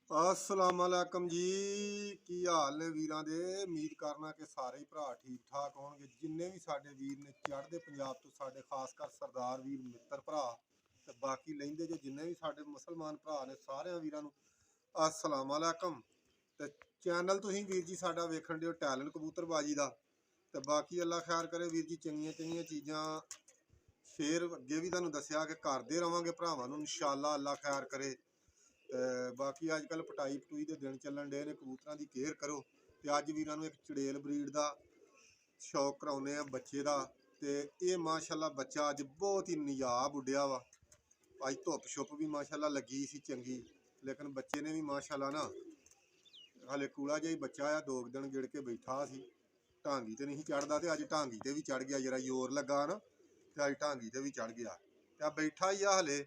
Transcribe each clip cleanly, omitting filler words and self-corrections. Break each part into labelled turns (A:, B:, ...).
A: अस्सलाम वालेकुम जी। की हाल ने वीरां दे। उम्मीद करना कि सारे ही भरा ठीक ठाक होणगे। जिन्ने भी साडे वीर ने चढ़दे पंजाब तो साडे खासकर सरदार वीर मित्र भरा ते बाकी लहिंदे जो जिन्ने भी साडे मुसलमान भरा ने सारे वीरां नूं अस्सलाम वालेकुम। ते चैनल तुसीं वीर जी साडा वेखण दिओ टैलेंट कबूतरबाजी दा। ते बाकी अल्लाह खैर करे वीर जी, चंगियां चंगियां चीज़ां शेयर अगे भी तुहानूं दस्सिया कि करदे रवांगे भरावां नूं इंशाअल्लाह अल्लाह खैर करे। बाकी अजकल पटाई पटूई के दिन चलन डे ने, कबूतर की केयर करो। तो अज वीरां एक चुड़ेल ब्रीड का शौक कराने बच्चे का। तो ये माशाअल्लाह बच्चा अज बहुत ही नियाब उड्या वा। अज धुप शुप भी माशाअल्लाह लगी सी चंगी, लेकिन बच्चे ने भी माशाअल्लाह ना हाले कूड़ा जिहा बच्चा आ, 2 दिन गिड़ के बैठा सी। ढांगी तो नहीं चढ़ता, तो अज ढांगी ते भी चढ़ गया, जरा जोर लगा ना तो अज ढांगी ते भी चढ़ गया। तो बैठा ही आ हले।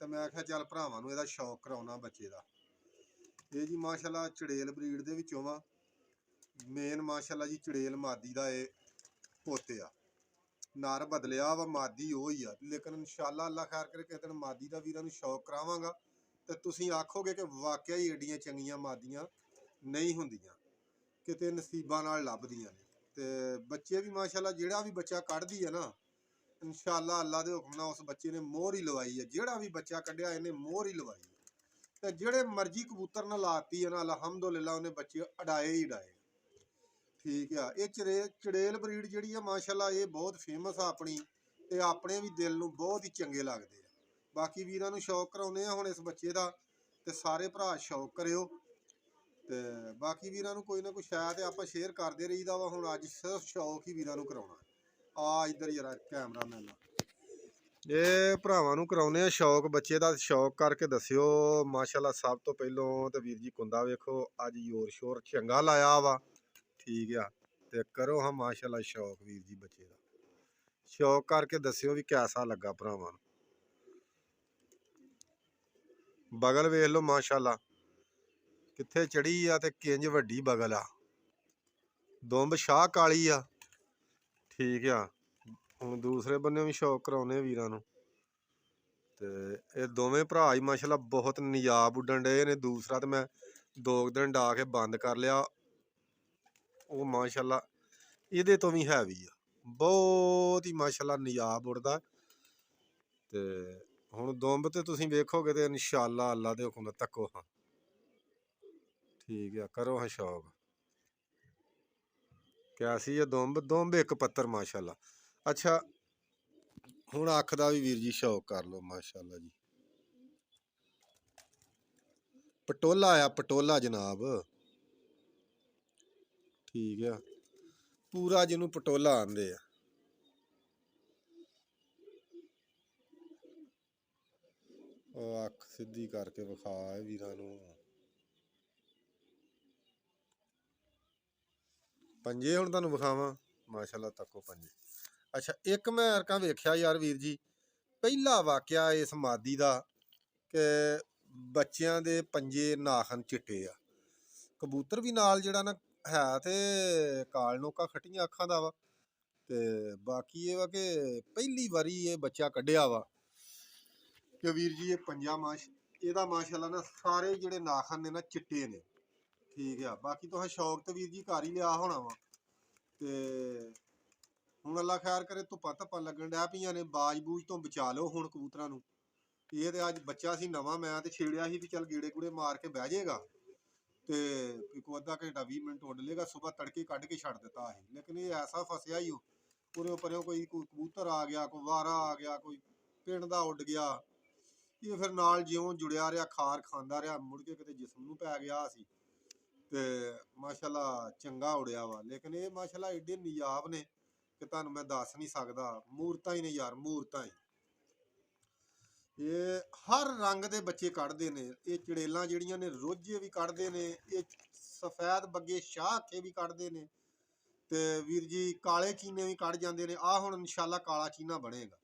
A: तो मैं आख्या चल भरावां नूं इहदा शौक कराउणा बच्चे का। ये जी माशाअल्लाह चुड़ेल ब्रीड दे विचों वा। मेन माशाअल्लाह जी चुड़ेल मादी का ये पोते आ। नर बदलिया वा, मादी वो ही आ। लेकिन इंशाअल्लाह अल्लाह खैर करे किसी दिन मादी का वीरां नूं शौक करावांगा तो तुसीं आखोगे कि वाकई ही एडियां चंगियां मादियां नहीं हुंदियां, किते नसीबां नाल लभदियां ने। ते बच्चे भी माशाअल्लाह जिहड़ा भी बच्चा कढ़दी है ना, इंशाअल्लाह अल्लाह दे हुक्म नाल उस बच्चे ने मोहर ही लवाई है। जिहड़ा भी बच्चा कढ़िया इहने मोहर ही लवाई है। ते जिहड़े मर्जी कबूतर ने लाती है ना, अलहमदुलिल्लाह उन्हें बच्चे अड़ाए ही अड़ाए। ठीक है। ये चुड़ेल ब्रीड जिहड़ी है माशाअल्लाह ये बहुत फेमस आ अपनी, ते अपने भी दिल नूं बहुत ही चंगे लगदे आ। बाकी वीरां नूं शौक कराउने आ हुण इस बच्चे दा, ते सारे भरा शौक करियो। ते बाकी वीरां नूं कोई ना कोई शै ते आपां शेयर करदे रहीदा वा। हुण अज सिर्फ शौक ही वीरां नूं कराउणा। आ इधर जरा कैमरा मैन ये भरावां नूं कराउने आ शौक बच्चे दा। शौक करके दस्सियो माशाअल्लाह। सब तो पहलों तो वीर जी कुंदा वेखो, अज जोर शोर चंगा लाया वा। ठीक आ। ते करो हाँ माशाअल्लाह शौक वीर जी बच्चे दा। शौक करके दस्सियो भी कैसा लगा भरावां नूं। बगल वेख लो माशाअल्लाह कित्थे चढ़ी आ ते किंज वड्डी बगल आ। दुंब शाह काली आ। ठीक आ। हुण दूसरे बन्ने भी शौक कराउने वीरां नूं। ते ये दोवें भरा ही माशाअल्लाह बहुत नियाब उड्डण डे ने। दूसरा तो मैं 2 दिन डा के बंद कर लिया। वो माशाअल्लाह इहदे तो भी हैवी आ, बहुत ही माशाअल्लाह नियाब उड़दा। ते हुण दुंब ते तुसीं वेखोगे ते इंशाअल्लाह अल्लाह दे हुक्म नाल तक्को हाँ। ठीक है, करो हाँ शौक। कैसी है दुंब? दुंब एक पत्तर माशाअल्लाह। अच्छा हुण अख दा भी वीर जी शौक कर लो माशाअल्लाह जी। पटोला आ, पटोला जनाब। ठीक है, पूरा जिन्हों पटोला आंदे आ। अख सीधी करके विखा वीरां नूं। पंजे हुण तुहानूं विखावां माशाअल्लाह, तक्को पंजे। अच्छा एक मैं अरका वेख्या यार वीर जी, पहला वाकया इस मादी का कि बच्चों के पंजे नाखन चिट्टे आ। कबूतर भी नाल जिहड़ा ना है ते काल नोका खट्टियां अखां दा वा। ते बाकी ये वा कि पहली वारी ये बच्चा कड्ढिया वा कि वीर जी ये पंजा एहदा माशाअल्लाह ना सारे जिहड़े नाखन ने ना चिट्टे ने। ठीक है। बाकी तुसें शौक तो वीर जी कर ही लिया होना वा। ते हुण अल्लाह खैर करे धुप्पां धप्पां लगन डै पईयां ने, बाज बूज तो बचा लो हुण कबूतरां नूं। ये तो अज बच्चा सी नवां, मैं तो छेड़िया ही भी चल गेड़े गूड़े मार के बह जाएगा तो कोई अद्धा घंटा 20 मिनट उड़ लेगा। सुबह तड़के कढ़ के छड़ दिता है, लेकिन ये ऐसा फसया ही उरे परे कोई कबूतर आ गया, कोई वारा आ गया, कोई पिंड दा उड़ गया। ये फिर नाल ज्यों जुड़िया रहा, खार खांदा रहा, मुड़ के किते जिस्म नूं पै गया सी। ते माशाअल्लाह चंगा उड़िया वा। लेकिन ये माशाअल्लाह एडे नियाब ने कि तुहानूं मैं दस नहीं सकदा। मूरतां ही ने यार, मूरतां ही। ये हर रंग के बच्चे कढ़ते ने। ये चुड़ेलां जिहड़ियां ने रोजे भी कढ़ते ने, ये सफैद बग्गे शाह अखे भी कढ़ते ने। ते वीर जी काले चीने भी कढ़ जाते हैं। आ हुण इंशाअल्लाह काला चीना बनेगा,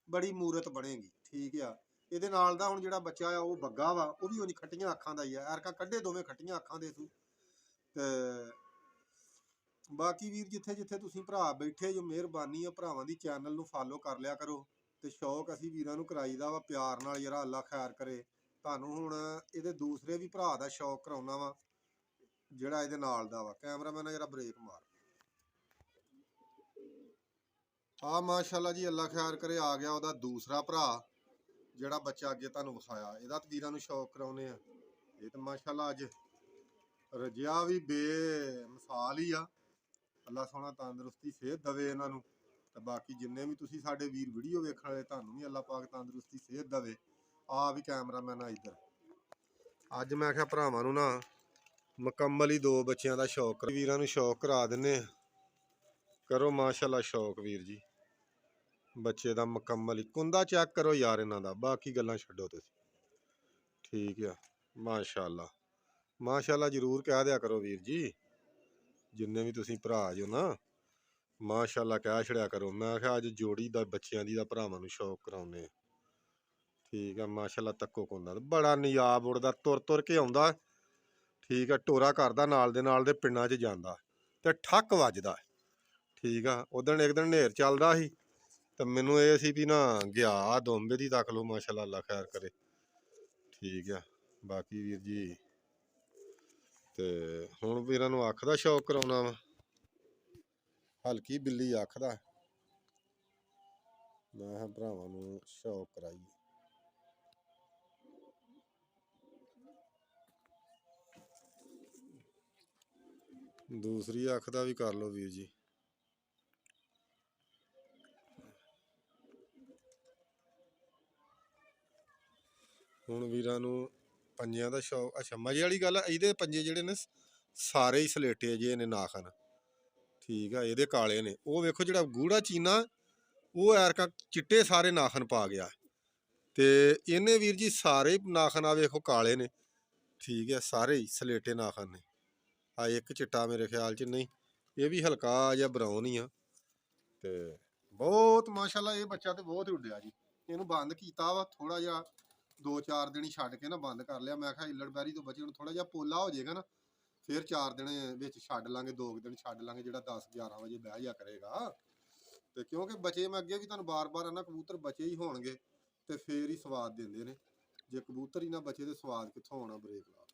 A: बड़ी मूरत बनेगी। ठीक है। ये नाल दा हुण जिहड़ा बच्चा आ वो बग्गा वा, वो भी उंज खट्टियां अखां दा ही है। ऐरका कड्ढे दोवें खट्टियां अखां दे सू। ते बाकी वीर जिथे जिथे तुसीं भरा बैठे जो, मेहरबानी है भरावां दी चैनल नूं फॉलो कर लिया करो। ते शौक असीं वीरां नूं कराईदा वा प्यार नाल। जरा अल्लाह खैर करे ਤੁਹਾਨੂੰ ਹੁਣ ਇਹਦੇ ਦੂਸਰੇ ਵੀ ਭਰਾ ਦਾ ਸ਼ੌਕ ਕਰਾਉਣਾ ਵਾ, ਜਿਹੜਾ ਇਹਦੇ ਨਾਲ ਦਾ ਵਾ। ਕੈਮਰਾਮੈਨ ਜਰਾ ਬ੍ਰੇਕ ਮਾਰ। ਆ ਮਾਸ਼ਾਅੱਲਾ ਜੀ, ਅੱਲਾ ਖੈਰ ਕਰੇ, ਆ ਗਿਆ ਉਹਦਾ ਦੂਸਰਾ ਭਰਾ, ਜਿਹੜਾ ਬੱਚਾ ਅੱਗੇ ਤੁਹਾਨੂੰ ਵਿਖਾਇਆ। ਇਹਦਾ ਤਾਂ ਵੀਰਾਂ ਨੂੰ ਸ਼ੌਕ ਕਰਾਉਨੇ ਆ। ਇਹ ਤਾਂ ਮਾਸ਼ਾਅੱਲਾ ਅੱਜ ਰਜਿਆ ਵੀ ਬੇਮਿਸਾਲ ਹੀ ਆ। ਅੱਲਾ ਸੋਹਣਾ ਤੰਦਰੁਸਤੀ ਸਿਹਤ ਦਵੇ ਇਹਨਾਂ ਨੂੰ, ਤੇ ਬਾਕੀ ਜਿੰਨੇ ਵੀ ਤੁਸੀਂ ਸਾਡੇ ਵੀਰ ਵੀਡੀਓ ਵੇਖਣ ਵਾਲੇ, ਤੁਹਾਨੂੰ ਵੀ ਅੱਲਾ ਪਾਕ ਤੰਦਰੁਸਤੀ ਸਿਹਤ ਦਵੇ। ਆ ਵੀ ਕੈਮਰਾਮੈਨ ਆ ਇੱਧਰ। ਅੱਜ ਮੈਂ ਕਿਹਾ ਭਰਾਵਾਂ ਨੂੰ ਨਾ ਮੁਕੰਮਲ ਹੀ 2 ਬੱਚਿਆਂ ਦਾ ਸ਼ੌਕ, ਵੀਰਾਂ ਨੂੰ ਸ਼ੌਕ ਕਰਾ ਦਿੰਨੇ ਆ। ਕਰੋ ਮਾਸ਼ਾਅੱਲਾ ਸ਼ੌਕ ਵੀਰ ਜੀ, ਬੱਚੇ ਦਾ ਮੁਕੰਮਲ ਹੀ। ਕੁੰਦਾ ਚੈੱਕ ਕਰੋ ਯਾਰ ਇਹਨਾਂ ਦਾ, ਬਾਕੀ ਗੱਲਾਂ ਛੱਡੋ ਤੁਸੀਂ। ਠੀਕ ਆ, ਮਾਸ਼ਾਅੱਲਾ ਮਾਸ਼ਾਅੱਲਾ ਜ਼ਰੂਰ ਕਹਿ ਦਿਆ ਕਰੋ ਵੀਰ ਜੀ, ਜਿੰਨੇ ਵੀ ਤੁਸੀਂ ਭਰਾ ਜੋ ਨਾ, ਮਾਸ਼ਾਅੱਲਾ ਕਹਿ ਛੜਿਆ ਕਰੋ। ਮੈਂ ਕਿਹਾ ਅੱਜ ਜੋੜੀ ਦਾ ਬੱਚਿਆਂ ਦੀ ਦਾ ਭਰਾਵਾਂ ਨੂੰ ਸ਼ੌਕ ਕਰਾਉਨੇ ਆ। ਠੀਕ ਆ, ਮਾਸ਼ਾਅੱਲਾ ਤੱਕੋ ਕੁੰਦਾ ਬੜਾ ਨਿਆਬ ਉੜਦਾ, ਤੁਰ ਤੁਰ ਕੇ ਆਉਂਦਾ। ਠੀਕ ਆ, ਟੋਰਾ ਕਰਦਾ, ਨਾਲ ਦੇ ਪਿੰਡਾਂ 'ਚ ਜਾਂਦਾ ਤੇ ਠੱਕ ਵੱਜਦਾ। ਠੀਕ ਆ, ਉਦਣ ਇੱਕ ਦਿਨ ਹਨੇਰ ਚੱਲਦਾ ਸੀ ਤੇ ਮੈਨੂੰ ਇਹ ਸੀ ਵੀ ਨਾ ਗਿਆ ਦੋਂਬੇ ਦੀ ਤੱਕ ਲਓ। ਮਾਸ਼ਾਅੱਲਾ ਅੱਲਾ ਖੈਰ ਕਰੇ। ਠੀਕ ਆ, ਬਾਕੀ ਵੀਰ ਜੀ ਤੇ ਹੁਣ ਵੀਰਾਂ ਨੂੰ ਅੱਖ ਦਾ ਸ਼ੌਕ ਕਰਾਉਣਾ ਵਾ, ਹਲਕੀ ਬਿੱਲੀ ਅੱਖ ਦਾ। ਮੈਂ ਕਿਹਾ ਭਰਾਵਾਂ ਨੂੰ ਸ਼ੌਕ ਕਰਾਈਏ। ਦੂਸਰੀ ਅੱਖ ਦਾ ਵੀ ਕਰ ਲਓ ਵੀਰ ਜੀ। ਹੁਣ ਵੀਰਾਂ ਨੂੰ ਪੰਜਿਆਂ ਦਾ ਸ਼ੌਕ। ਅੱਛਾ, ਮਜ਼ੇ ਵਾਲੀ ਗੱਲ ਆ, ਇਹਦੇ ਪੰਜੇ ਜਿਹੜੇ ਨੇ ਸਾਰੇ ਹੀ ਸਲੇਟੇ ਜੇ ਨੇ ਨਾਖਨ। ਠੀਕ ਆ, ਇਹਦੇ ਕਾਲੇ ਨੇ। ਉਹ ਵੇਖੋ ਜਿਹੜਾ ਗੂੜਾ ਚੀਨਾ, ਉਹ ਐਰਕਾ ਚਿੱਟੇ ਸਾਰੇ ਨਾਖਨ ਪਾ ਗਿਆ। ਤੇ ਇਹਨੇ ਵੀਰ ਜੀ ਸਾਰੇ ਨਾਖਨ ਆ ਵੇਖੋ ਕਾਲੇ ਨੇ। ਠੀਕ ਹੈ, ਸਾਰੇ ਹੀ ਸਲੇਟੇ ਨਾਖਨ ਨੇ। ਆ ਇੱਕ ਚਿੱਟਾ ਮੇਰੇ ਖਿਆਲ 'ਚ ਨਹੀਂ, ਇਹ ਵੀ ਹਲਕਾ ਜਿਹਾ ਬਰਾਊਨ ਹੀ ਆ। ਤੇ ਬਹੁਤ ਮਾਸ਼ਾਅੱਲਾ ਇਹ ਬੱਚਾ ਤੇ ਬਹੁਤ ਹੀ ਉੱਡਿਆ ਜੀ। ਇਹਨੂੰ ਬੰਦ ਕੀਤਾ ਵਾ ਥੋੜਾ ਜਿਹਾ, 2-4 ਦਿਨ ਹੀ ਛੱਡ ਕੇ ਨਾ ਬੰਦ ਕਰ ਲਿਆ। ਮੈਂ ਕਿਹਾ ਇੱਲੜਬੈਰੀ ਤੋਂ ਬੱਚੇ ਨੂੰ ਥੋੜਾ ਜਿਹਾ ਪੋਲਾ ਹੋ ਜਾਏਗਾ ਨਾ, ਫਿਰ 4 ਦਿਨ ਵਿੱਚ ਛੱਡ ਲਾਂਗੇ, 2 ਦਿਨ ਛੱਡ ਲਾਂਗੇ, ਜਿਹੜਾ 10-11 ਵਜੇ ਬਹਿ ਜਾ ਕਰੇਗਾ। ਤੇ ਕਿਉਂਕਿ ਬੱਚੇ ਮੈਂ ਅੱਗੇ ਵੀ ਤੁਹਾਨੂੰ ਬਾਰ-ਬਾਰ ਆਨਾ, ਕਬੂਤਰ ਬੱਚੇ ਹੀ ਹੋਣਗੇ ਤੇ ਫੇਰ ਹੀ ਸਵਾਦ ਦਿੰਦੇ ਨੇ। ਜੇ ਕਬੂਤਰ ਹੀ ਨਾ ਬਚੇ ਤੇ ਸਵਾਦ ਕਿੱਥੋਂ ਆਉਣਾ। ਬ੍ਰੇਕ ਲਾ।